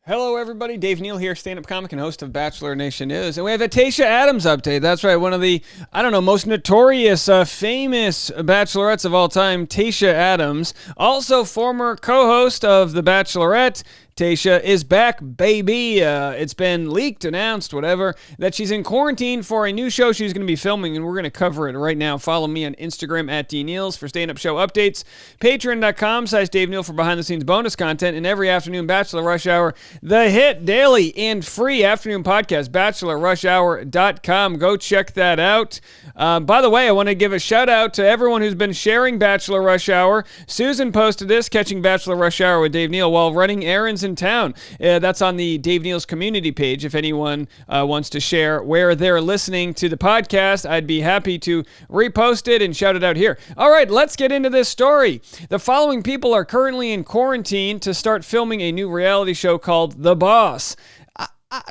Hello, everybody. Dave Neal here, stand-up comic and host of Bachelor Nation News. And we have a Tayshia Adams update. That's right, one of the, most notorious, famous bachelorettes of all time, Tayshia Adams. Also former co-host of The Bachelorette. Tayshia is back, baby. It's been leaked, announced, whatever, that she's in quarantine for a new show she's going to be filming, and we're going to cover it right now. Follow me on Instagram at DNeals for stand-up show updates. Patreon.com/Dave Neal for behind-the-scenes bonus content, and every afternoon, Bachelor Rush Hour, the hit, daily, and free afternoon podcast, BachelorRushHour.com. Go check that out. By the way, I want to give a shout-out to everyone who's been sharing Bachelor Rush Hour. Susan posted this, catching Bachelor Rush Hour with Dave Neal while running errands in town. That's on the Dave Neal's community page. If anyone wants to share where they're listening to the podcast, I'd be happy to repost it and shout it out here. All right, let's get into this story. The following people are currently in quarantine to start filming a new reality show called The Boss.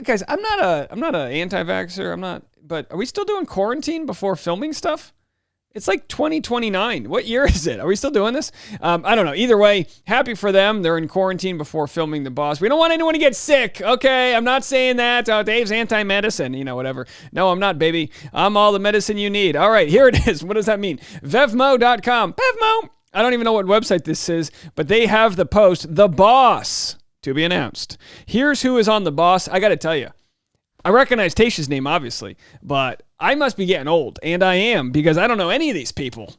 Guys, I'm not an anti-vaxxer. But are we still doing quarantine before filming stuff? It's like 2029. What year is it? Are we still doing this? I don't know. Either way, happy for them. They're in quarantine before filming The Boss. We don't want anyone to get sick, okay? I'm not saying that. Dave's anti-medicine, whatever. No, I'm not, baby. I'm all the medicine you need. All right, here it is. What does that mean? Vevmo.com. Vevmo! I don't even know what website this is, but they have the post, The Boss, to be announced. Here's who is on The Boss. I got to tell you, I recognize Tayshia's name, obviously, but I must be getting old, and I am, because I don't know any of these people.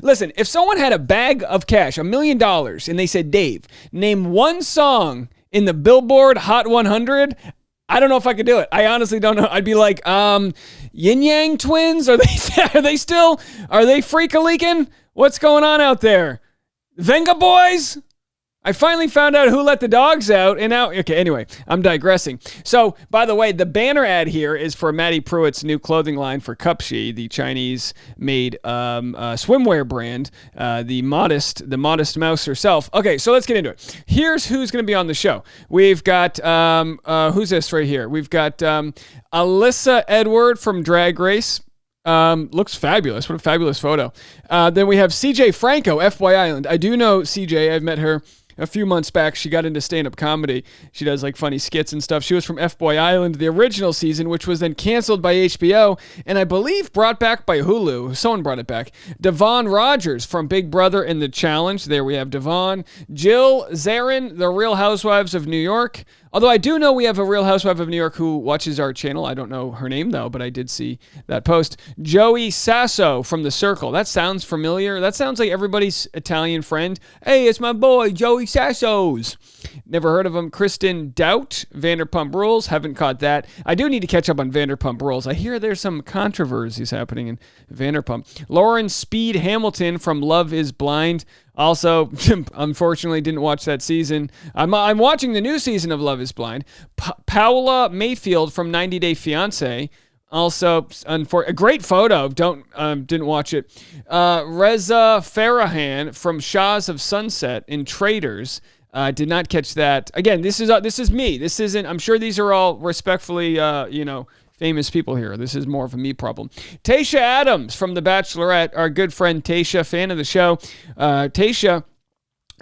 Listen, if someone had a bag of cash, $1 million, and they said, Dave, name one song in the Billboard Hot 100, I don't know if I could do it. I honestly don't know. I'd be like, Yin Yang Twins? Are they freak-a-leaking? What's going on out there? Venga Boys? I finally found out who let the dogs out, and now, okay, anyway, I'm digressing. So, by the way, the banner ad here is for Maddie Pruitt's new clothing line for Cupshe, the Chinese-made swimwear brand, the modest mouse herself. Okay, so let's get into it. Here's who's going to be on the show. We've got, who's this right here? We've got Alyssa Edward from Drag Race. Looks fabulous. What a fabulous photo. Then we have CJ Franco, FY Island. I do know CJ. I've met her a few months back. She got into stand-up comedy. She does like funny skits and stuff. She was from F-Boy Island, the original season, which was then canceled by HBO and I believe brought back by Hulu. Someone brought it back. Devon Rogers from Big Brother and The Challenge. There we have Devon. Jill Zarin, The Real Housewives of New York. Although I do know we have a Real Housewife of New York who watches our channel. I don't know her name, though, but I did see that post. Joey Sasso from The Circle. That sounds familiar. That sounds like everybody's Italian friend. Hey, it's my boy, Joey Sasso's. Never heard of him. Kristen Doubt, Vanderpump Rules. Haven't caught that. I do need to catch up on Vanderpump Rules. I hear there's some controversies happening in Vanderpump. Lauren Speed Hamilton from Love is Blind. Also, unfortunately, didn't watch that season. I'm watching the new season of Love is Blind. Paola Mayfield from 90 Day Fiancé. Also, a great photo. Didn't watch it. Reza Farahan from Shahs of Sunset in Traitors. Did not catch that. Again, this is me. This isn't. I'm sure these are all respectfully, famous people here. This is more of a me problem. Tayshia Adams from The Bachelorette, our good friend Tayshia, fan of the show. Tayshia,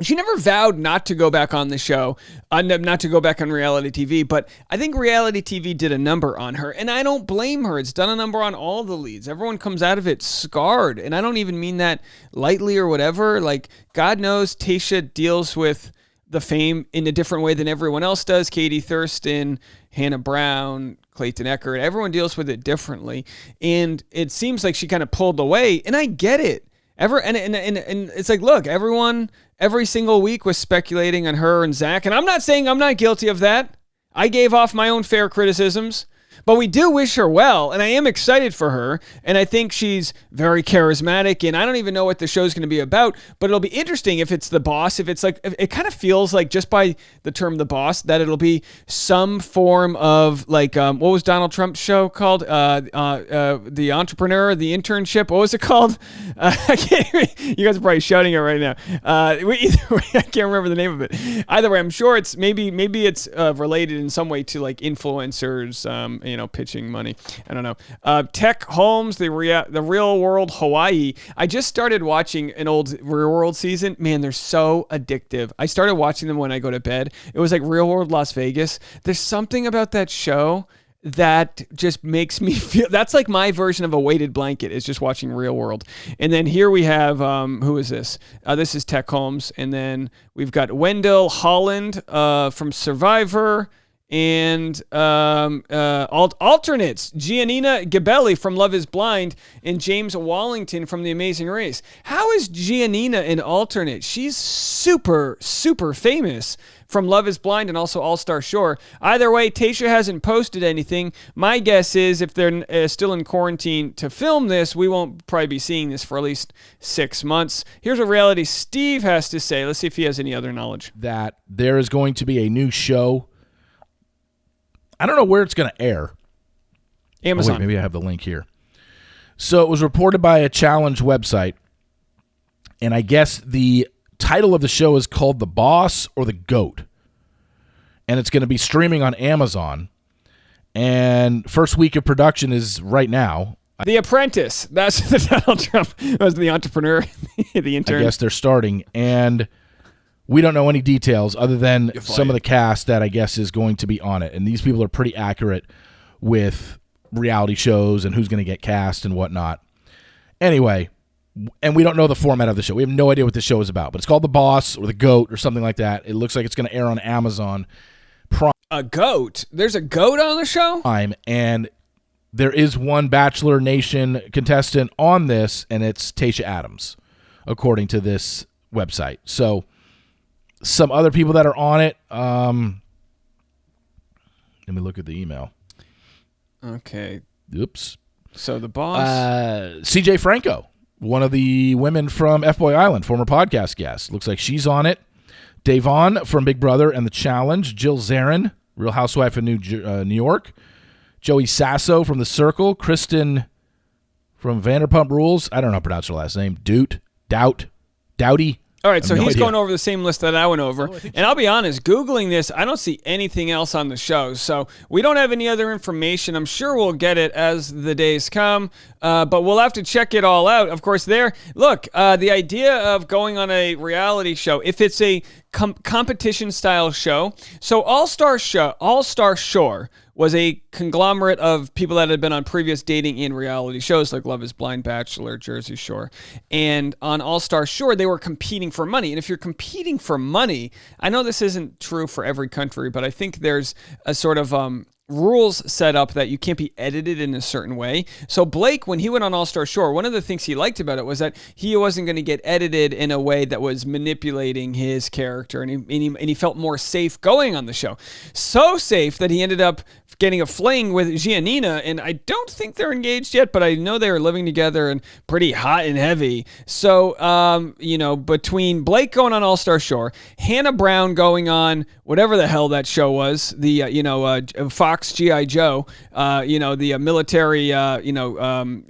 she never vowed not to go back on the show, not to go back on reality TV, but I think reality TV did a number on her, and I don't blame her. It's done a number on all the leads. Everyone comes out of it scarred, and I don't even mean that lightly or whatever. Like, God knows Tayshia deals with the fame in a different way than everyone else does. Katie Thurston, Hannah Brown, Clayton Echard, everyone deals with it differently. And it seems like she kind of pulled away, and I get it. And it's like, look, everyone, every single week was speculating on her and Zach, and I'm not saying I'm not guilty of that. I gave off my own fair criticisms. But we do wish her well, and I am excited for her, and I think she's very charismatic, and I don't even know what the show's going to be about, but it'll be interesting if it's The Boss, if it's like, it kind of feels like, just by the term The Boss, that it'll be some form of, like, what was Donald Trump's show called? The Entrepreneur, The Internship, what was it called? I can't, you guys are probably shouting it right now. Either way, I can't remember the name of it. Either way, I'm sure it's, maybe it's related in some way to, like, influencers, pitching money. I don't know. Tech Holmes, the Real World Hawaii. I just started watching an old Real World season. Man, they're so addictive. I started watching them when I go to bed. It was like Real World Las Vegas. There's something about that show that just makes me feel, that's like my version of a weighted blanket, is just watching Real World. And then here we have, who is this? This is Tech Holmes. And then we've got Wendell Holland from Survivor, and alternates, Giannina Gabelli from Love is Blind, and James Wallington from The Amazing Race. How is Giannina an alternate? She's super, super famous from Love is Blind and also All-Star Shore. Either way, Tayshia hasn't posted anything. My guess is if they're still in quarantine to film this, we won't probably be seeing this for at least 6 months. Here's what Reality Steve has to say. Let's see if he has any other knowledge. That there is going to be a new show. I don't know where it's going to air. Amazon. Oh, wait, maybe I have the link here. So it was reported by a challenge website, and I guess the title of the show is called The Boss or The Goat, and it's going to be streaming on Amazon, and first week of production is right now. The Apprentice. That's the Donald Trump was the entrepreneur, the intern. I guess they're starting, and we don't know any details other than some of the cast that I guess is going to be on it, and these people are pretty accurate with reality shows and who's going to get cast and whatnot. Anyway, and we don't know the format of the show. We have no idea what the show is about, but it's called The Boss or The Goat or something like that. It looks like it's going to air on Amazon Prime. A goat? There's a goat on the show? And there is one Bachelor Nation contestant on this, and it's Tayshia Adams, according to this website. So some other people that are on it. Let me look at the email. Okay. Oops. So The Boss. CJ Franco, one of the women from F-Boy Island, former podcast guest. Looks like she's on it. Davon from Big Brother and The Challenge. Jill Zarin, Real Housewife of New York. Joey Sasso from The Circle. Kristen from Vanderpump Rules. I don't know how to pronounce her last name. Doughty. All right, so he's going over the same list that I went over. And I'll be honest, Googling this, I don't see anything else on the show. So we don't have any other information. I'm sure we'll get it as the days come, but we'll have to check it all out. Of course, the idea of going on a reality show, if it's a competition-style show, so All-Star Shore was a conglomerate of people that had been on previous dating and reality shows like Love is Blind, Bachelor, Jersey Shore. And on All-Star Shore, they were competing for money. And if you're competing for money, I know this isn't true for every country, but I think there's a sort of rules set up that you can't be edited in a certain way. So Blake, when he went on All-Star Shore, one of the things he liked about it was that he wasn't going to get edited in a way that was manipulating his character, and he felt more safe going on the show. So safe that he ended up getting a fling with Giannina, and I don't think they're engaged yet, but I know they are living together and pretty hot and heavy. So, between Blake going on All-Star Shore, Hannah Brown going on whatever the hell that show was, the, Fox G.I. Joe, the military,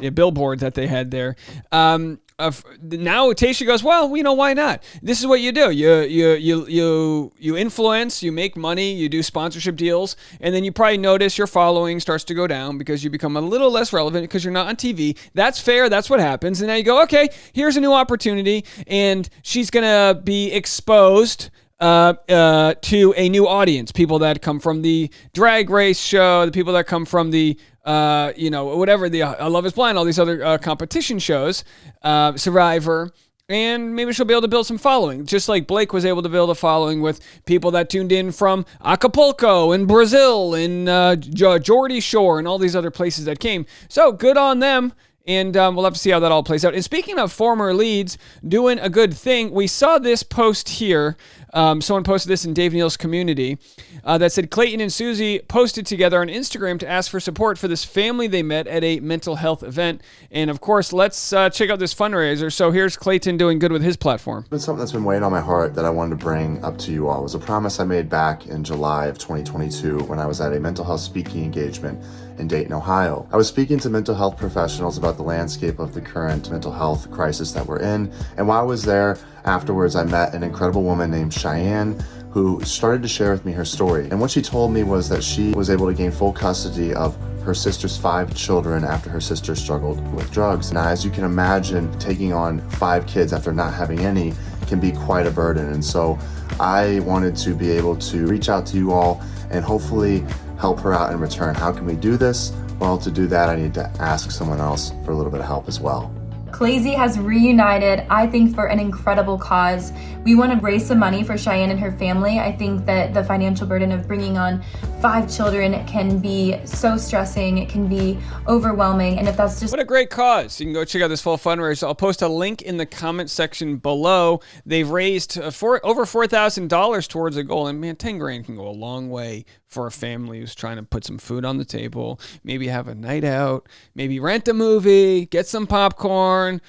billboard that they had there. Now Tayshia goes, well, why not? This is what you do. You influence, you make money, you do sponsorship deals, and then you probably notice your following starts to go down because you become a little less relevant because you're not on TV. That's fair. That's what happens. And now you go, okay, here's a new opportunity, and she's going to be exposed to a new audience, people that come from the Drag Race show, the people that come from the whatever, the Love is Blind, all these other competition shows, Survivor, and maybe she'll be able to build some following, just like Blake was able to build a following with people that tuned in from Acapulco and Brazil and Geordie Shore and all these other places that came. So good on them. And we'll have to see how that all plays out. And speaking of former leads doing a good thing, we saw this post here. Someone posted this in Dave Neal's community that said Clayton and Susie posted together on Instagram to ask for support for this family they met at a mental health event. And of course, let's check out this fundraiser. So here's Clayton doing good with his platform. It's been something that's been weighing on my heart that I wanted to bring up to you all. It was a promise I made back in July of 2022 when I was at a mental health speaking engagement in Dayton, Ohio. I was speaking to mental health professionals about the landscape of the current mental health crisis that we're in. And while I was there, afterwards, I met an incredible woman named Cheyenne, who started to share with me her story. And what she told me was that she was able to gain full custody of her sister's 5 children after her sister struggled with drugs. Now, as you can imagine, taking on 5 kids after not having any can be quite a burden. And so I wanted to be able to reach out to you all and hopefully help her out in return. How can we do this? Well, to do that, I need to ask someone else for a little bit of help as well. Clayzy has reunited, I think, for an incredible cause. We want to raise some money for Cheyenne and her family. I think that the financial burden of bringing on 5 children can be so stressing. It can be overwhelming. And if that's just... What a great cause. You can go check out this full fundraiser. I'll post a link in the comment section below. They've raised over $4,000 towards a goal. And man, 10 grand can go a long way for a family who's trying to put some food on the table, maybe have a night out, maybe rent a movie, get some popcorn,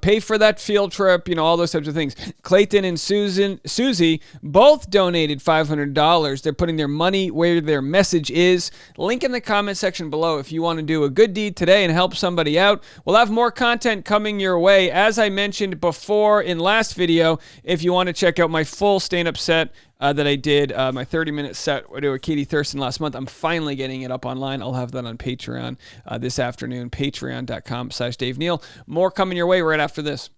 pay for that field trip, all those types of things. Clayton and Susie both donated $500. They're putting their money where their message is. Link in the comment section below if you want to do a good deed today and help somebody out. We'll have more content coming your way. As I mentioned before in last video, if you want to check out my full stand-up set that I did, my 30-minute set with Katie Thurston last month, I'm finally getting it up online. I'll have that on Patreon this afternoon, patreon.com/Dave Neal. More coming your way right after this.